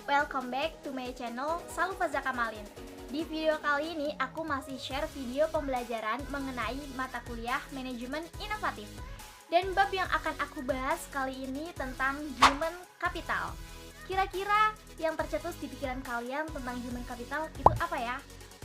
welcome back to my channel Salufazza Kamalin. Di video kali ini aku masih share video pembelajaran mengenai mata kuliah manajemen inovatif. Dan bab yang akan aku bahas kali ini tentang human capital. Kira-kira yang tercetus di pikiran kalian tentang human capital itu apa ya?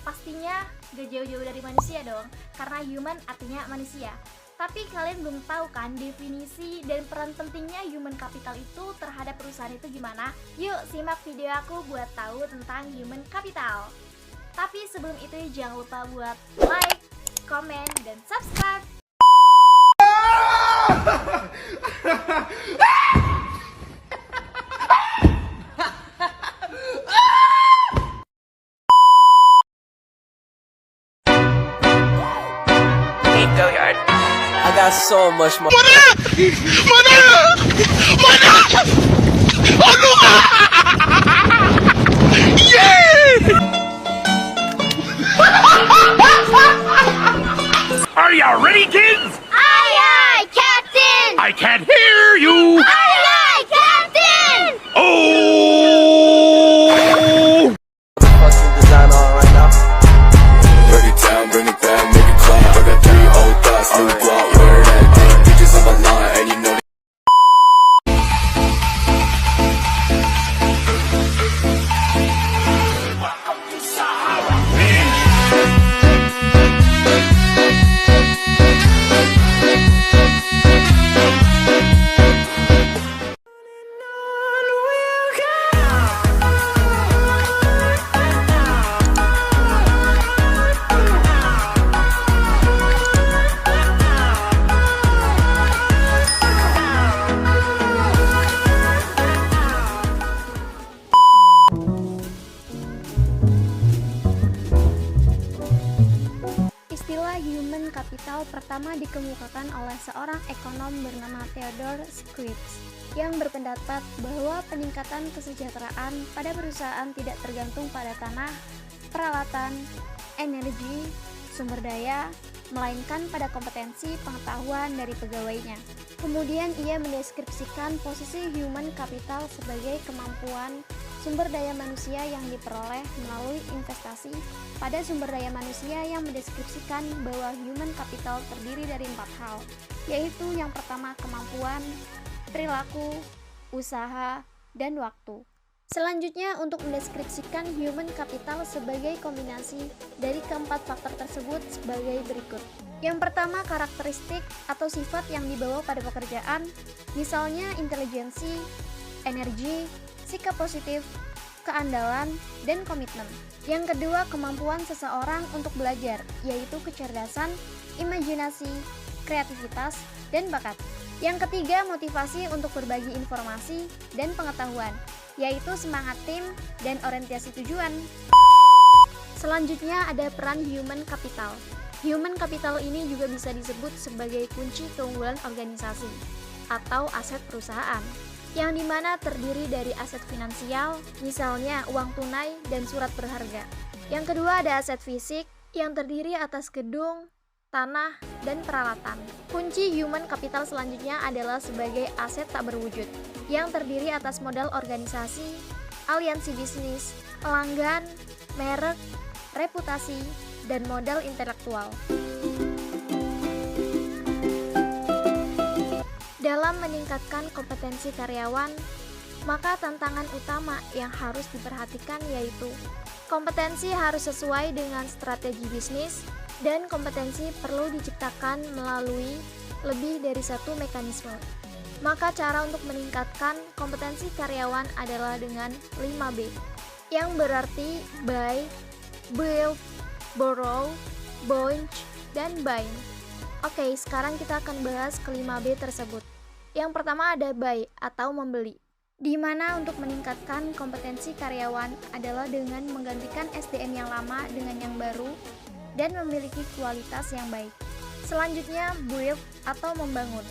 Pastinya gak jauh-jauh dari manusia dong, karena human artinya manusia. Tapi kalian belum tahu kan definisi dan peran pentingnya human capital itu terhadap perusahaan itu gimana? Yuk simak video aku buat tahu tentang human capital. Tapi sebelum itu jangan lupa buat like, comment, dan subscribe. Billiard. I got so much more. Are you ready, kids? Aye, Captain! I can't hear you. Aye, Captain! Oh! Fucking design on right now. Break it down, bring it back, make it clap. I got 3 old thoughts, new block, wear that thing. Bitches on my line, and you know Istilah human capital pertama dikemukakan oleh seorang ekonom bernama Theodore Scripps yang berpendapat bahwa peningkatan kesejahteraan pada perusahaan tidak tergantung pada tanah, peralatan, energi, sumber daya, melainkan pada kompetensi pengetahuan dari pegawainya. Kemudian ia mendeskripsikan posisi human capital sebagai kemampuan sumber daya manusia yang diperoleh melalui investasi pada sumber daya manusia, yang mendeskripsikan bahwa human capital terdiri dari 4 hal, yaitu yang pertama kemampuan, perilaku, usaha, dan waktu. Selanjutnya untuk mendeskripsikan human capital sebagai kombinasi dari keempat faktor tersebut sebagai berikut. Yang pertama karakteristik atau sifat yang dibawa pada pekerjaan, misalnya intelijensi, energi, sikap positif, keandalan, dan komitmen. Yang kedua, kemampuan seseorang untuk belajar, yaitu kecerdasan, imajinasi, kreativitas, dan bakat. Yang ketiga, motivasi untuk berbagi informasi dan pengetahuan, yaitu semangat tim dan orientasi tujuan. Selanjutnya ada peran human capital. Human capital ini juga bisa disebut sebagai kunci keunggulan organisasi atau aset perusahaan, yang dimana terdiri dari aset finansial, misalnya uang tunai dan surat berharga. Yang kedua ada aset fisik, yang terdiri atas gedung, tanah, dan peralatan. Kunci human capital selanjutnya adalah sebagai aset tak berwujud, yang terdiri atas modal organisasi, aliansi bisnis, pelanggan, merek, reputasi, dan modal intelektual. Dalam meningkatkan kompetensi karyawan, maka tantangan utama yang harus diperhatikan yaitu kompetensi harus sesuai dengan strategi bisnis, dan kompetensi perlu diciptakan melalui lebih dari satu mekanisme. Maka cara untuk meningkatkan kompetensi karyawan adalah dengan 5B, yang berarti buy, build, borrow, bounce, dan bind. Oke, sekarang kita akan bahas ke-5B tersebut. Yang pertama ada buy atau membeli, di mana untuk meningkatkan kompetensi karyawan adalah dengan menggantikan SDM yang lama dengan yang baru dan memiliki kualitas yang baik. Selanjutnya build atau membangun,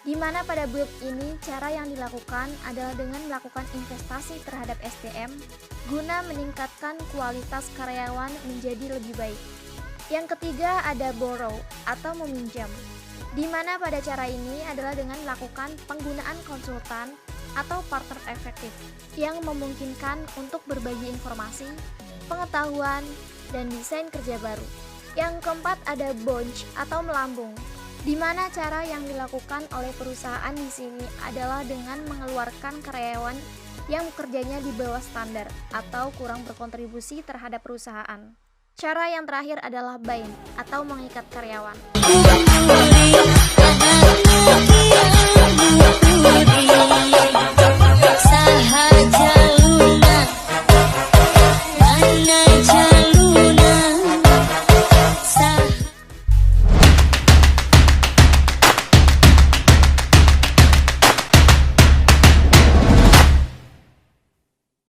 di mana pada build ini cara yang dilakukan adalah dengan melakukan investasi terhadap SDM guna meningkatkan kualitas karyawan menjadi lebih baik. Yang ketiga ada borrow atau meminjam, di mana pada cara ini adalah dengan melakukan penggunaan konsultan atau partner efektif yang memungkinkan untuk berbagi informasi, pengetahuan, dan desain kerja baru. Yang keempat ada bunch atau melambung, di mana cara yang dilakukan oleh perusahaan di sini adalah dengan mengeluarkan karyawan yang kerjanya di bawah standar atau kurang berkontribusi terhadap perusahaan. Cara yang terakhir adalah bind atau mengikat karyawan.